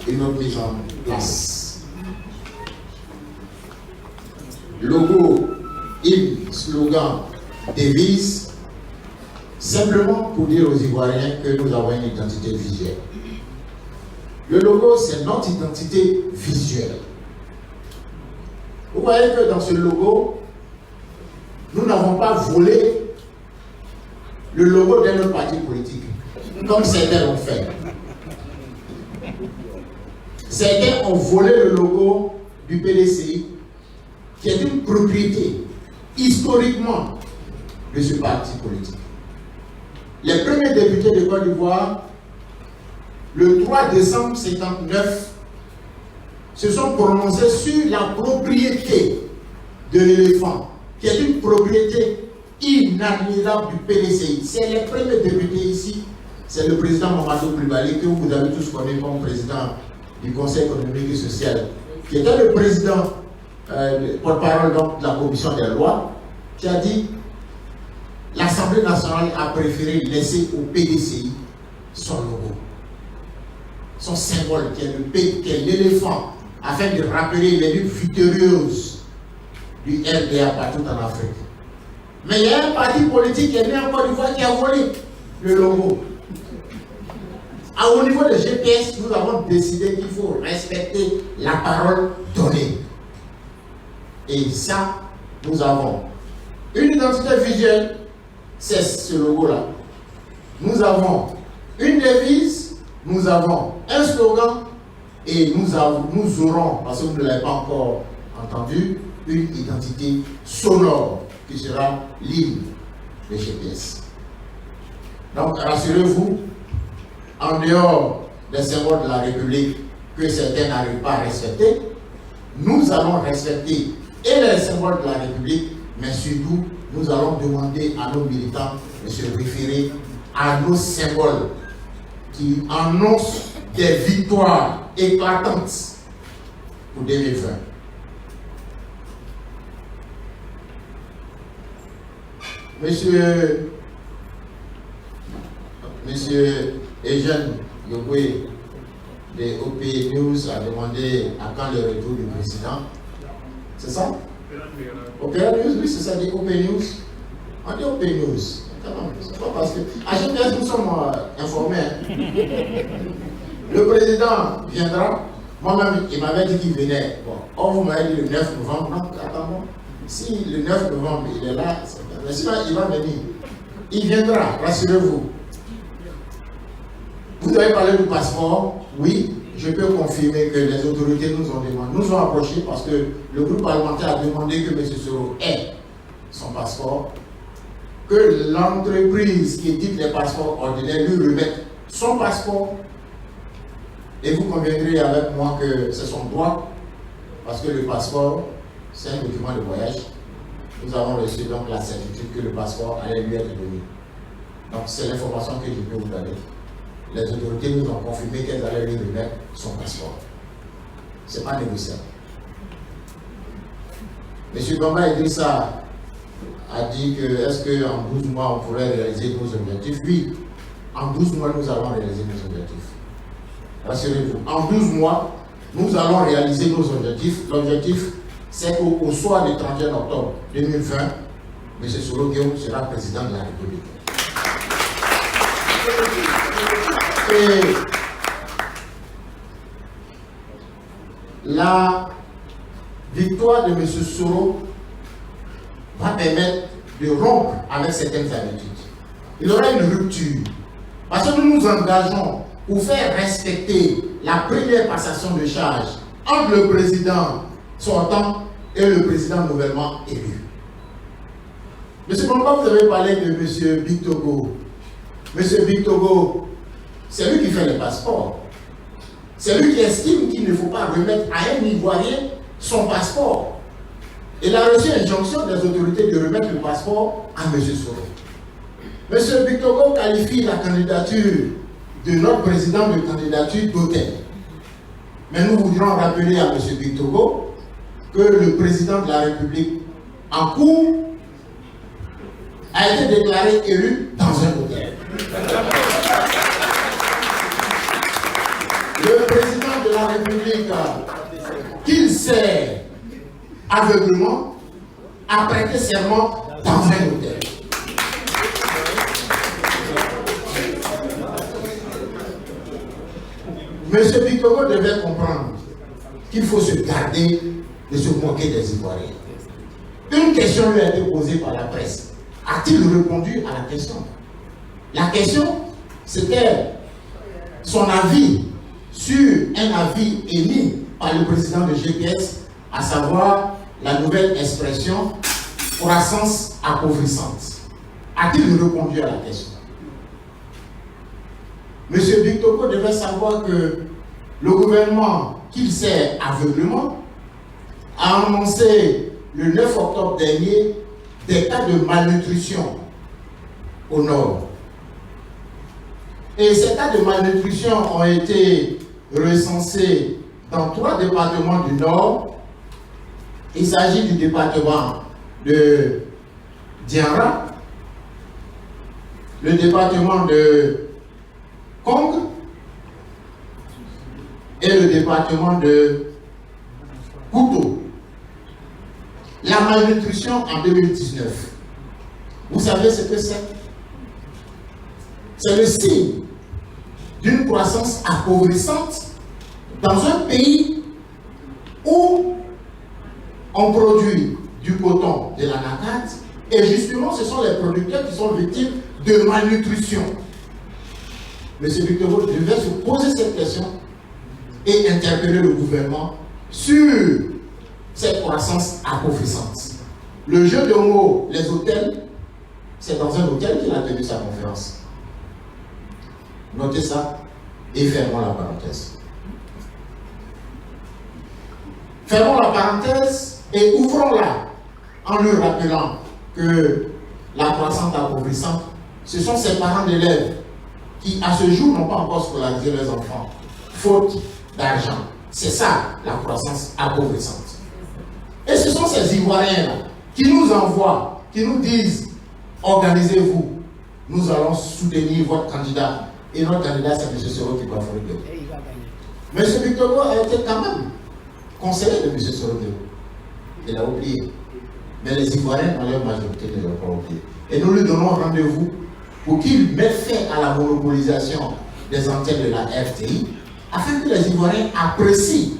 et notre mise en place. Logo, hymne, slogan, devise, simplement pour dire aux Ivoiriens que nous avons une identité visuelle. Le logo, c'est notre identité visuelle. Vous voyez que dans ce logo, nous n'avons pas volé le logo d'un autre parti politique, comme certains l'ont fait. Certains ont volé le logo du PDCI, qui est une propriété historiquement de ce parti politique. Les premiers députés de Côte d'Ivoire, le 3 décembre 1959, se sont prononcés sur la propriété de l'éléphant, qui est une propriété inaliénable du PDCI. C'est les premiers députés ici, c'est le président Mamadou Coulibaly, que vous avez tous connu comme président du Conseil économique et social, qui était le président porte-parole de la commission des lois, qui a dit l'Assemblée nationale a préféré laisser au PDCI son logo, son symbole, qui est l'éléphant, afin de rappeler les luttes victorieuses du RDA partout en Afrique. Mais il y a un parti politique qui est né en Côte d'Ivoire qui a volé le logo. Au niveau de GPS, nous avons décidé qu'il faut respecter la parole donnée. Et ça, nous avons une identité visuelle, c'est ce logo-là. Nous avons une devise, nous avons un slogan, et nous aurons, parce que vous ne l'avez pas encore entendu, une identité sonore qui sera l'hymne de GPS. Donc, rassurez-vous, en dehors des symboles de la République que certains n'arrivent pas à respecter, nous allons respecter et les symboles de la République, mais surtout, nous allons demander à nos militants de se référer à nos symboles qui annoncent des victoires éclatantes pour 2020. Monsieur Eugène Yogoué de OP News a demandé à quand le retour du président. C'est ça? Opéra News, oui, c'est ça, dit OP News. On dit OP News. C'est pas parce que à chaque fois nous sommes informés. Le président viendra. Moi-même, il m'avait dit qu'il venait. Bon, or vous m'avez dit le 9 novembre. Non, attendons. Si le 9 novembre il est là, mais sinon il va venir. Il viendra, rassurez-vous. Vous avez parlé du passeport. Oui, je peux confirmer que les autorités nous ont demandé, nous ont approchés parce que le groupe parlementaire a demandé que M. Soro ait son passeport, que l'entreprise qui édite les passeports ordinaires lui remette son passeport. Et vous conviendrez avec moi que c'est son droit, parce que le passeport, c'est un document de voyage. Nous avons reçu donc la certitude que le passeport allait lui être donné. Donc c'est l'information que je peux vous donner. Les autorités nous ont confirmé qu'elles allaient lui remettre son passeport. Ce n'est pas négociable. M. Bamba Idrissa a dit que est-ce qu'en 12 mois on pourrait réaliser nos objectifs? Oui, en 12 mois nous allons réaliser nos objectifs. Rassurez-vous, en 12 mois nous allons réaliser nos objectifs. L'objectif, c'est qu'au soir du 31 octobre 2020, M. Soro Guéou sera président de la République. Et la victoire de M. Soro va permettre de rompre avec certaines habitudes. Il y aura une rupture. Parce que nous nous engageons pour faire respecter la première passation de charge entre le président sortant et le président nouvellement élu. Monsieur Bamba, vous avez parlé de M. Big Togo. M. Big Togo, c'est lui qui fait les passeports. C'est lui qui estime qu'il ne faut pas remettre à un Ivoirien son passeport. Il a reçu injonction des autorités de remettre le passeport à M. Soro. M. Big Togo qualifie la candidature de notre président de candidature d'hôtel. Mais nous voudrions rappeler à M. Big Togo que le président de la République en cours a été déclaré élu dans un hôtel. Le président de de la République qu'il sert aveuglement a prêté serment dans un hôtel. M. Victor Hugo devait comprendre qu'il faut se garder de se moquer des Ivoiriens. Une question lui a été posée par la presse. A-t-il répondu à la question? La question, c'était son avis sur un avis émis par le président de GPS, à savoir la nouvelle expression croissance appauvrissante. A-t-il répondu à la question? M. Victor Hugo devait savoir que le gouvernement qu'il sert aveuglement a annoncé le 9 octobre dernier des cas de malnutrition au nord. Et ces cas de malnutrition ont été recensés dans 3 départements du nord. Il s'agit du département de Diara, le département de Kong et le département de Kouto. La malnutrition en 2019, vous savez ce que c'est? C'est le signe d'une croissance appauvrissante dans un pays où on produit du coton, de l'anacarde, et justement ce sont les producteurs qui sont victimes de malnutrition. M. Victor Hugo devait se poser cette question et interpeller le gouvernement sur cette croissance appauvrissante. Le jeu de mots, les hôtels, c'est dans un hôtel qu'il a tenu sa conférence. Notez ça et fermons la parenthèse. Fermons la parenthèse et ouvrons-la en lui rappelant que la croissance appauvrissante, ce sont ces parents d'élèves qui, à ce jour, n'ont pas encore scolarisé leurs enfants, faute d'argent. C'est ça, la croissance appauvrissante. Et ce sont ces Ivoiriens-là qui nous envoient, qui nous disent, organisez-vous, nous allons soutenir votre candidat. Et notre candidat, c'est M. Soro qui va faire le gagner. M. Victor Hugo a été quand même conseiller de M. Soro. Il a oublié. Mais les Ivoiriens, dans leur majorité, ne l'ont pas oublié. Et nous lui donnons rendez-vous pour qu'il mette fin à la monopolisation des antennes de la RTI, afin que les Ivoiriens apprécient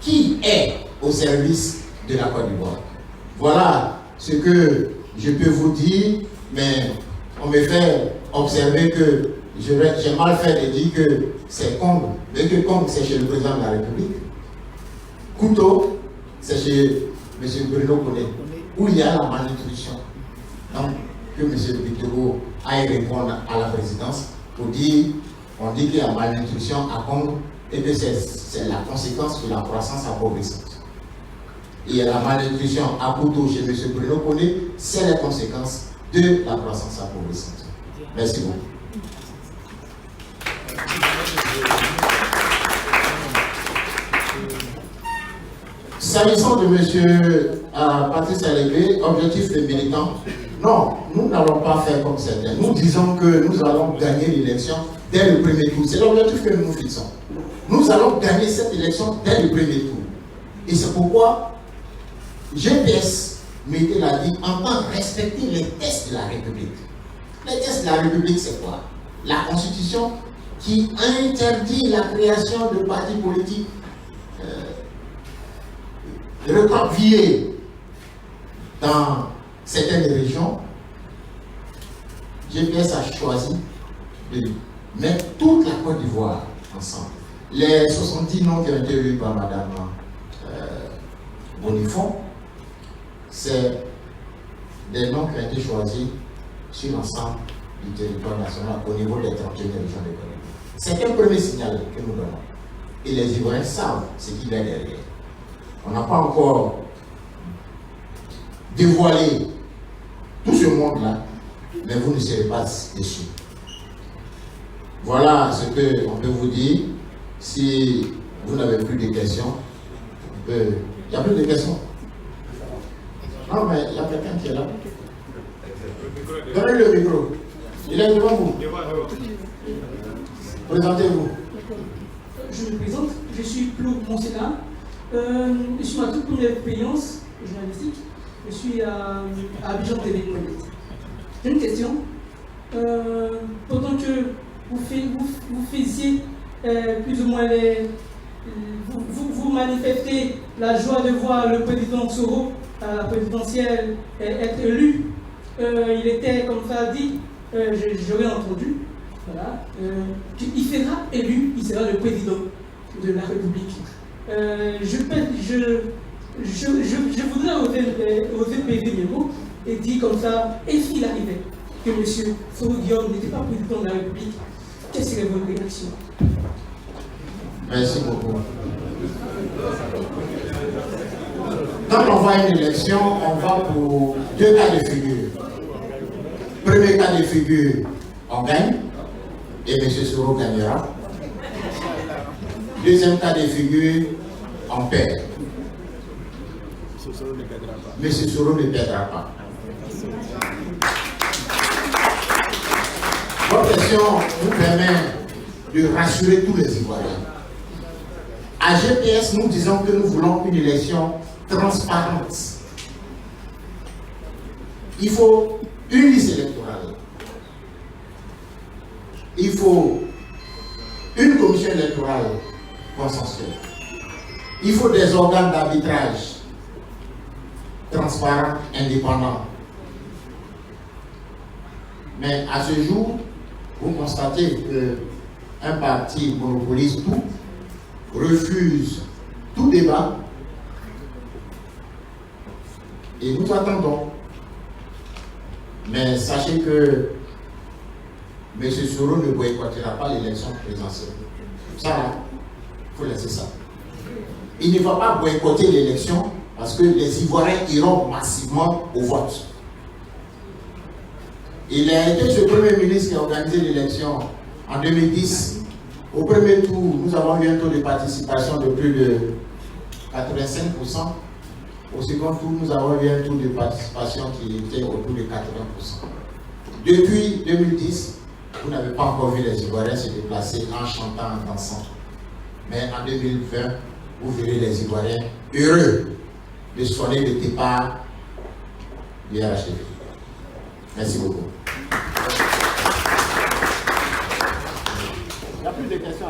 qui est au service de la Côte d'Ivoire. Voilà ce que je peux vous dire, mais on me fait observer que j'ai mal fait de dire que c'est Kong, mais que Kong c'est chez le président de la République. Couteau, c'est chez M. Bruno Koné, où il y a la malnutrition. Donc, que M. Victor Hugo aille répondre à la présidence pour dire, on dit qu'il y a malnutrition à Kong et que c'est la conséquence de la croissance appauvrissante. Il y a la malnutrition à Couteau chez M. Bruno Koné, c'est la conséquence de la croissance appauvrissante. Merci beaucoup. S'agissant de M. Patrice Alégré, objectif des militants, non, nous n'allons pas faire comme certains. Nous disons que nous allons gagner l'élection dès le premier tour. C'est l'objectif que nous fixons. Nous allons gagner cette élection dès le premier tour. Et c'est pourquoi GPS, Mété l'a dit, entend respecter les tests de la République. Les tests de la République, c'est quoi? La Constitution qui interdit la création de partis politiques recroquevillés dans certaines régions. GPS a choisi de mettre toute la Côte d'Ivoire ensemble. Les 70 noms qui ont été élus par Mme Bonifon, c'est des noms qui ont été choisis sur l'ensemble du territoire national au niveau des 31 régions de Côte d'Ivoire. C'est un premier signal que nous donnons. Et les Ivoiriens savent ce qu'il y a derrière. On n'a pas encore dévoilé tout ce monde-là, mais vous ne serez pas déçus. Voilà ce qu'on peut vous dire. Si vous n'avez plus de questions, il n'y a plus de questions. Non, mais il y a quelqu'un qui est là. Donnez le micro. Il est devant vous. Présentez-vous. je me présente, je suis Claude Monsena. Je suis ma toute première expérience journalistique. Je suis à Abidjan TV. J'ai une question. Pendant que vous faisiez plus ou moins vous manifestez la joie de voir le président Soro à la présidentielle être élu. Il était comme ça dit, j'aurais entendu, voilà, qu'il sera élu, il sera le président de la République. Je voudrais oser peser mes mots et dire comme ça, et s'il arrivait que M. Soro Guillaume n'était pas président de la République, quelle serait votre réaction? Merci beaucoup. Quand on va à une élection, on va pour deux cas de figure. Premier cas de figure, on gagne, et M. Soro gagnera. Deuxième cas de figure, on perd. M. Soro ne perdra pas. Votre question nous permet de rassurer tous les Ivoiriens. À GPS, nous disons que nous voulons une élection transparente. Il faut une liste électorale. Il faut une commission électorale consensuelle. Il faut des organes d'arbitrage transparents, indépendants. Mais à ce jour, vous constatez qu'un parti monopolise tout, refuse tout débat, et nous attendons. Mais sachez que M. Soro ne boycottera pas l'élection présidentielle. Ça, il faut laisser ça. Il ne va pas boycotter l'élection parce que les Ivoiriens iront massivement au vote. Il a été ce Premier ministre qui a organisé l'élection en 2010. Au premier tour, nous avons eu un taux de participation de plus de 85%. Au second tour, nous avons eu un taux de participation qui était autour de 80%. Depuis 2010, vous n'avez pas encore vu les Ivoiriens se déplacer en chantant, en dansant. Mais en 2020, vous verrez les Ivoiriens heureux de sonner le départ du RHDP. Merci beaucoup. Il n'y a plus de questions.